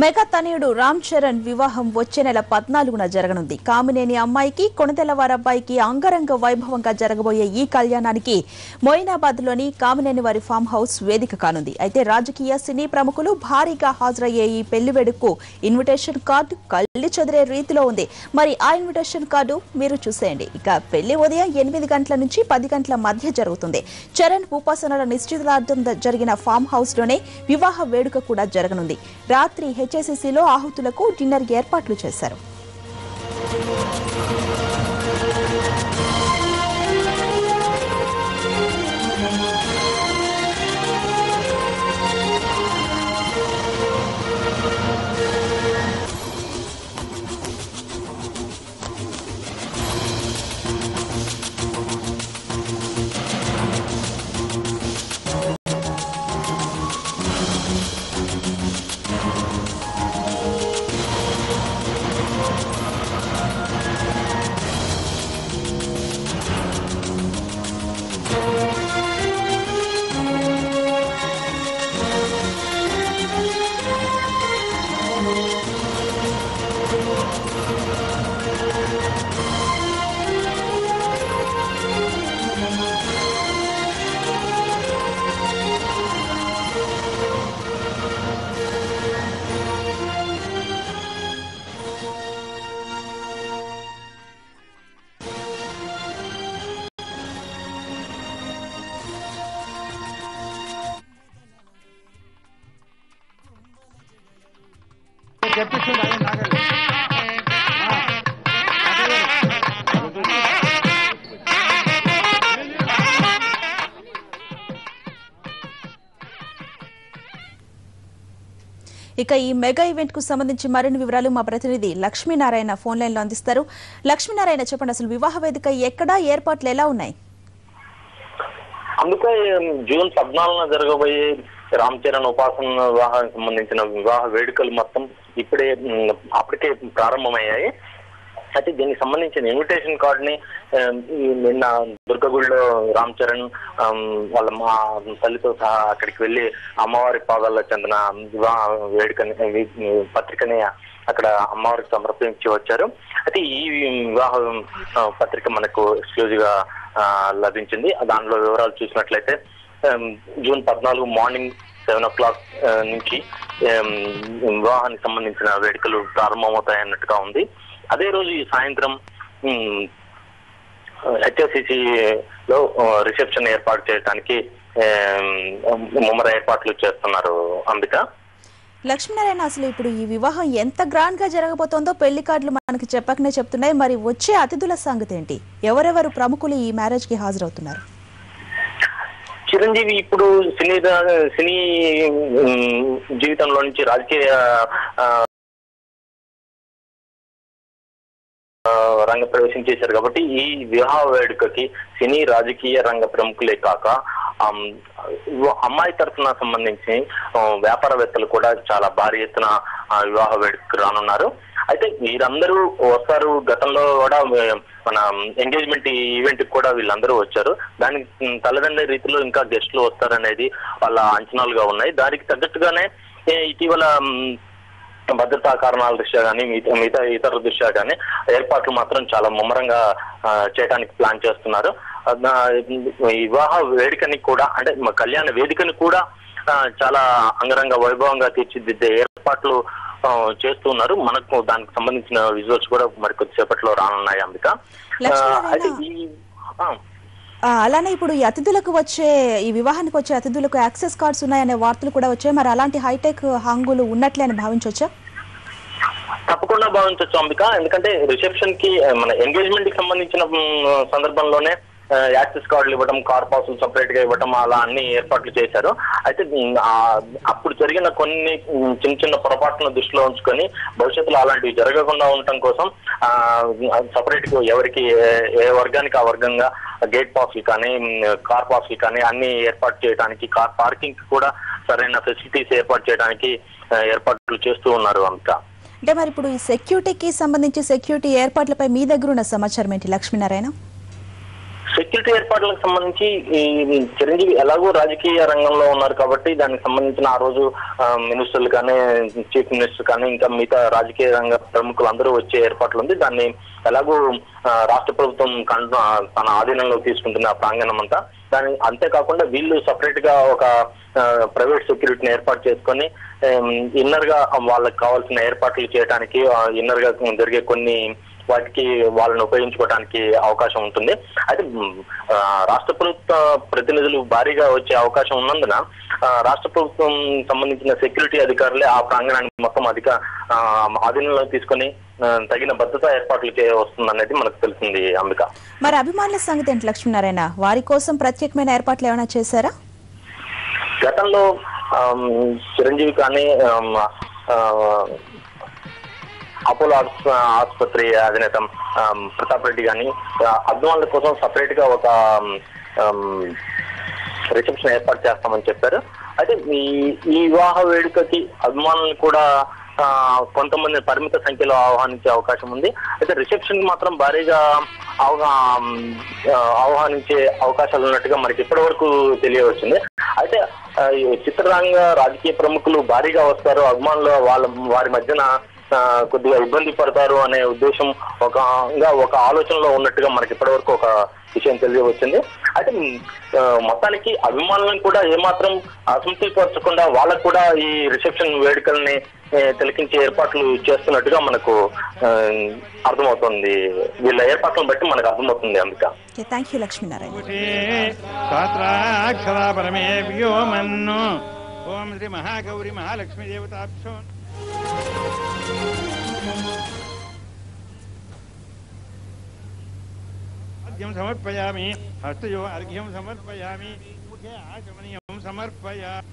Mega తనయుడు రామ్ చరణ్ వివాహం వచ్చే నెల 14న జరగనుంది. కామినేని అమ్మాయికి కొణిదెలవారి అబ్బాయికి అంగరంగ వైభవంగా జరగబోయే ఈ కళ్యాణానికి మొయినాబాద్ లోని కామినేని వారి ఫామ్ హౌస్ వేదిక కానుంది. అయితే రాజకీయ సినీ ప్రముఖులు భారీగా హాజరయ్యే ఈ పెళ్లి వేడుకకు ఇన్విటేషన్ కార్డు కళ్లి చెదిరే రీతిలో ఉంది. మరి ఆ ఇన్విటేషన్ కార్డు మీరు చూసేయండి. ఇక పెళ్లి ఉదయం 8 గంటల నుంచి 10 గంటల మధ్య జరుగుతుంది. చరణ్ ఉపాసనల నిశ్చితార్థం జరిగిన ఫామ్ హౌస్ లోనే వివాహ వేడుక కూడా జరగనుంది. రాత్రి హెచ్ఎస్సీలో ఆహుతులకు డిన్నర్ ఏర్పాట్లు చేశారు. ఇక ఈ మెగా ఈవెంట్ కు సంబంధించి మరిన్ని వివరాలు మా ప్రతినిధి లక్ష్మీనారాయణ ఫోన్ లైన్ లో అందిస్తారు. లక్ష్మీనారాయణ, చెప్పండి, అసలు వివాహ వేదిక ఎక్కడ, ఏర్పాట్లు ఎలా ఉన్నాయి? అందుకే జూన్ 14న జరగబోయే రామ్ చరణ్ ఉపాసన వివాహానికి సంబంధించిన వివాహ వేడుకలు మొత్తం అప్పటికే ప్రారంభమయ్యాయి. అయితే దీనికి సంబంధించిన ఇన్విటేషన్ కార్డ్ ని నిన్న దుర్గగుడిలో రామ్ చరణ్ వాళ్ళ మా తల్లితో సహా అక్కడికి వెళ్లి అమ్మవారి పాదాల్లో చెందిన వివాహ వేడుకని పత్రికని అక్కడ అమ్మవారికి సమర్పించి వచ్చారు. అయితే ఈ వివాహ పత్రిక మనకు ఎక్స్క్లూజివ్ గా లభించింది. దానిలో వివరాలు చూసినట్లయితే జూన్ 14 మార్నింగ్ 7 o'clock నుంచి వివాహానికి సంబంధించిన వేడుకలు ప్రారంభమవుతాయన్నట్టుగా ఉంది. అదే రోజు ఈ సాయంత్రం హెచ్ఎస్సీలో రిసెప్షన్ ఏర్పాటు చేయడానికి ముమ్మర ఏర్పాట్లు చేస్తున్నారు. అంబిక, లక్ష్మీనారాయణ, అసలు ఇప్పుడు ఈ వివాహం ఎంత గ్రాండ్ గా జరగబోతోందో పెళ్లి కార్డులు మనకి చెప్పకనే చెప్తున్నాయి. మరి వచ్చే అతిథుల సంగతి ఏంటి? ఎవరెవరు ప్రముఖులు ఈ మ్యారేజ్ కి హాజరవుతున్నారు? చిరంజీవి ఇప్పుడు సినీ జీవితంలో నుంచి రాజకీయ రంగ ప్రవేశం చేశారు కాబట్టి ఈ వివాహ వేడుకకి సినీ రాజకీయ రంగ ప్రముఖులే కాక అమ్మాయి తరఫున సంబంధించి వ్యాపారవేత్తలు కూడా చాలా భారీ ఎత్తున వివాహ వేడుకకు రానున్నారు. అయితే వీరందరూ వస్తారు. గతంలో కూడా మన ఎంగేజ్మెంట్ ఈవెంట్ కూడా వీళ్ళందరూ వచ్చారు. దానికి తలదండే రీతిలో ఇంకా గెస్టులు వస్తారనేది వాళ్ళ అంచనాలుగా ఉన్నాయి. దానికి తగ్గట్టుగానే ఇటీవల భద్రతా కారణాల దృష్ట్యా కానీ మిగతా ఇతర దృష్ట్యా కానీ ఏర్పాట్లు మాత్రం చాలా ముమ్మరంగా చేయడానికి ప్లాన్ చేస్తున్నారు. ఈ వివాహ వేడుకని కూడా అంటే కళ్యాణ వేదికని కూడా చాలా అంగరంగ వైభవంగా తీర్చిదిద్దే ఏర్పాట్లు చేస్తున్నారు. మనకు దానికి సంబంధించిన విజువల్స్ కూడా మరి కొద్దిసేపట్లో రానున్నాయి. అంబిక, అయితే అలానే ఇప్పుడు ఈ అతిథులకు ఈ వివాహానికి వచ్చే అతిథులకు యాక్సెస్ కార్డ్స్ ఉన్నాయనే వార్తలు కూడా వచ్చాయి. మరి అలాంటి హైటెక్ హంగులు ఉన్నట్లే అని భావించవచ్చా? తప్పకుండా భావించవచ్చు అంబిక. ఎందుకంటే రిసెప్షన్ కి మన ఎంగేజ్మెంట్ కి సంబంధించిన సందర్భంలోనే యాక్సెస్ కార్డులు ఇవ్వడం, కార్ పాసులు సపరేట్ గా ఇవ్వడం, అలా అన్ని ఏర్పాట్లు చేశారు. అయితే అప్పుడు జరిగిన కొన్ని చిన్న పొరపాట్లను దృష్టిలో ఉంచుకొని భవిష్యత్తులో అలాంటివి జరగకుండా ఉండటం కోసం సపరేట్ గా ఎవరికి ఏ వర్గానికి ఆ వర్గంగా గేట్ పాసులు కానీ కార్ పాసులు కానీ అన్ని ఏర్పాటు చేయడానికి, కార్ పార్కింగ్ కూడా సరైన ఫెసిలిటీస్ ఏర్పాటు చేయడానికి ఏర్పాట్లు చేస్తూ ఉన్నారు. అంతా అంటే మరి ఇప్పుడు ఈ సెక్యూరిటీకి సంబంధించి సెక్యూరిటీ ఏర్పాట్లపై మీ దగ్గర ఉన్న సమాచారం ఏంటి లక్ష్మీనారాయణ? సెక్యూరిటీ ఏర్పాట్లకు సంబంధించి ఈ చిరంజీవి ఎలాగో రాజకీయ రంగంలో ఉన్నారు కాబట్టి దానికి సంబంధించిన ఆ రోజు మినిస్టర్లు కానీ చీఫ్ మినిస్టర్ కానీ ఇంకా మిగతా రాజకీయ రంగ ప్రముఖులు అందరూ వచ్చే ఏర్పాట్లు ఉంది. దాన్ని ఎలాగో రాష్ట్ర ప్రభుత్వం తన ఆధీనంలో తీసుకుంటుంది ఆ ప్రాంగణం అంతా. దాని అంతేకాకుండా వీళ్ళు సపరేట్ గా ఒక ప్రైవేట్ సెక్యూరిటీని ఏర్పాటు చేసుకొని ఇన్నర్ గా వాళ్ళకి కావాల్సిన ఏర్పాట్లు చేయడానికి ఇన్నర్ గా జరిగే కొన్ని వాటికి వాళ్ళని ఉపయోగించుకోవడానికి అవకాశం ఉంటుంది. అయితే రాష్ట్ర ప్రభుత్వ ప్రతినిధులు భారీగా వచ్చే అవకాశం ఉన్నందున రాష్ట్ర ప్రభుత్వం సంబంధించిన సెక్యూరిటీ అధికారులే ఆ ప్రాంగణాన్ని మొత్తం ఆధీనంలో తీసుకొని తగిన భద్రతా ఏర్పాట్లు వస్తుందనేది మనకు తెలిసింది అంబిక. మరి అభిమానుల సంగతి ఏంటి లక్ష్మీనారాయణ? వారి కోసం ప్రత్యేకమైన ఏర్పాట్లు ఏమైనా చేశారా? గతంలో చిరంజీవి కానీ అపోలో ఆసుపత్రి అధినేత ప్రతాప్ రెడ్డి కానీ అభిమానుల కోసం సపరేట్ గా ఒక రిసెప్షన్ ఏర్పాటు చేస్తామని చెప్పారు. అయితే ఈ వివాహ వేడుకకి అభిమానులు కూడా కొంతమంది పరిమిత సంఖ్యలో ఆహ్వానించే అవకాశం ఉంది. అయితే రిసెప్షన్ కి మాత్రం భారీగా ఆహ్వానించే అవకాశాలు ఉన్నట్టుగా మనకి ఇప్పటి వరకు తెలియవచ్చింది. అయితే చిత్రరంగ రాజకీయ ప్రముఖులు భారీగా వస్తారు, అభిమానులు వారి మధ్యన కొద్దిగా ఇబ్బంది పడతారు అనే ఉద్దేశం ఒక ఆలోచనలో ఉన్నట్టుగా మనకి ఇప్పటి వరకు ఒక విషయం తెలియవచ్చింది. అయితే మొత్తానికి అభిమానులను కూడా ఏమాత్రం అసంతృప్తిపరచకుండా వాళ్ళకు కూడా ఈ రిసెప్షన్ వేడుకల్ని తిలకించే ఏర్పాట్లు చేస్తున్నట్టుగా మనకు అర్థమవుతుంది. వీళ్ళ ఏర్పాట్లను బట్టి మనకు అర్థమవుతుంది. అందుక థ్యాంక్ యూ లక్ష్మీనారాయణ. ఓం శ్రీ మహాగౌరి మహాలక్ష్మీ దేవతాభ్యో సమర్పయామి, హస్తయో అర్ఘ్యం సమర్పయామి, ముఖే ఆచమనీయం సమర్పయామి.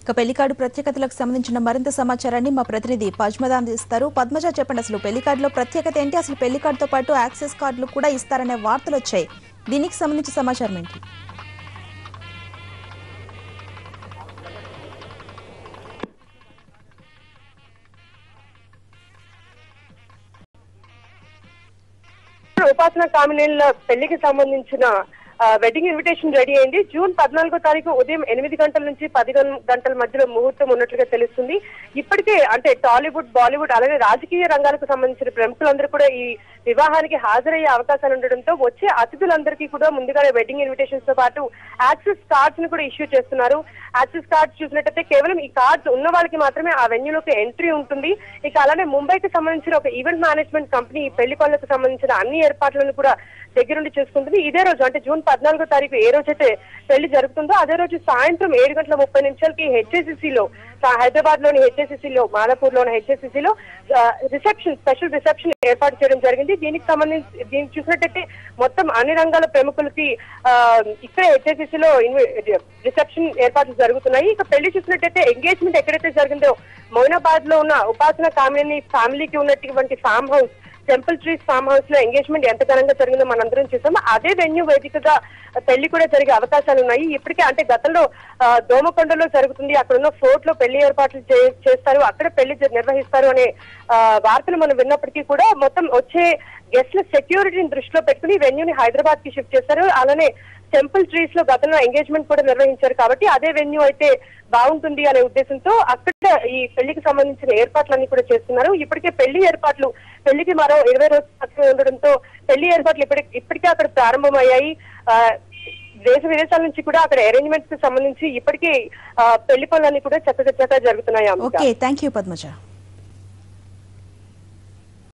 ఇక పెళ్లికార్డు ప్రత్యేకతలకు సంబంధించిన మరింత సమాచారాన్ని మా ప్రతినిధి పద్మజ అందిస్తారు. పద్మజ, చెప్పండి, అసలు పెళ్లికార్డులో ప్రత్యేకత ఏంటి? అసలు పెళ్లికార్డుతో పాటు యాక్సెస్ కార్డులు కూడా ఇస్తారనే వార్తలు వచ్చాయి. దీనికి సంబంధించిన సమాచారం ఏంటి? ఉపాసన కామినేనిల పెళ్లికి సంబంధించిన వెడ్డింగ్ ఇన్విటేషన్ రెడీ అయింది. జూన్ 14వ తారీఖు ఉదయం 8 గంటల నుంచి 10 గంటల మధ్యలో ముహూర్తం ఉన్నట్లుగా తెలుస్తుంది. ఇప్పటికే అంటే టాలీవుడ్, బాలీవుడ్ అలాగే రాజకీయ రంగాలకు సంబంధించిన ప్రముఖులందరూ కూడా ఈ వివాహానికి హాజరయ్యే అవకాశాలు ఉండడంతో వచ్చే అతిథులందరికీ కూడా ముందుగానే వెడ్డింగ్ ఇన్విటేషన్స్ తో పాటు యాక్సెస్ కార్డ్స్ ని కూడా ఇష్యూ చేస్తున్నారు. యాక్సెస్ కార్డ్స్ చూసినట్టయితే కేవలం ఈ కార్డ్స్ ఉన్న వాళ్ళకి మాత్రమే ఆ వెన్యూలోకి ఎంట్రీ ఉంటుంది. ఇక అలానే ముంబైకి సంబంధించిన ఒక ఈవెంట్ మేనేజ్మెంట్ కంపెనీ ఈ పెళ్లి పనులకు సంబంధించిన అన్ని ఏర్పాట్లను కూడా దగ్గరుండి చూసుకుంటుంది. ఇదే రోజు అంటే జూన్ 14వ తారీఖు ఏ రోజైతే పెళ్లి జరుగుతుందో అదే రోజు సాయంత్రం 7:30 హెచ్ఏసిసిలో, హైదరాబాద్ లోని హెచ్ఏసిసిలో, మాదాపూర్ లోని హెచ్ఏసిసిలో స్పెషల్ రిసెప్షన్ ఏర్పాటు చేయడం జరిగింది. దీనికి చూసినట్టయితే మొత్తం అన్ని రంగాల ప్రముఖులకి ఇక్కడే హెచ్ఏసిసిలో రిసెప్షన్ ఏర్పాట్లు జరుగుతున్నాయి. ఇక పెళ్లి చూసినట్టయితే ఎంగేజ్మెంట్ ఎక్కడైతే జరిగిందో మొయినాబాద్ లో ఉన్న ఉపాసన కామినేని ఫ్యామిలీకి ఉన్నటువంటి farm house temple trees farm house లో ఎంగేజ్మెంట్ ఎంత ఘనంగా జరిగిందో మనందరం చూసాము. అదే వెన్యూ వేదికగా పెళ్లి కూడా జరిగే అవకాశాలు ఉన్నాయి. ఇప్పటికే అంటే గతంలో దోమకొండలో జరుగుతుంది, అక్కడ ఉన్న ఫోర్ట్ లో పెళ్లి ఏర్పాట్లు చేస్తారు, అక్కడ పెళ్లి నిర్వహిస్తారు అనే వార్తలు మనం విన్నప్పటికీ కూడా మొత్తం వచ్చే గెస్ట్ల సెక్యూరిటీని దృష్టిలో పెట్టుకుని వెన్యూని హైదరాబాద్ కి షిఫ్ట్ చేశారు. అలానే టెంపుల్ ట్రీస్ లో గతంలో ఎంగేజ్మెంట్ కూడా నిర్వహించారు కాబట్టి అదే వెన్యూ అయితే బాగుంటుంది అనే ఉద్దేశంతో అక్కడ ఈ పెళ్లికి సంబంధించిన ఏర్పాట్లన్నీ కూడా చేస్తున్నారు. ఇప్పటికే పెళ్లికి మరో 20 రోజులు ఉండడంతో పెళ్లి ఏర్పాట్లు ఇప్పటికే అక్కడ ప్రారంభమయ్యాయి. దేశ విదేశాల నుంచి కూడా అక్కడ అరేంజ్మెంట్స్ కి సంబంధించి ఇప్పటికే పెళ్లి పనులన్నీ కూడా చక్కగా జరుగుతున్నాయి. Okay, thank you Padmaja.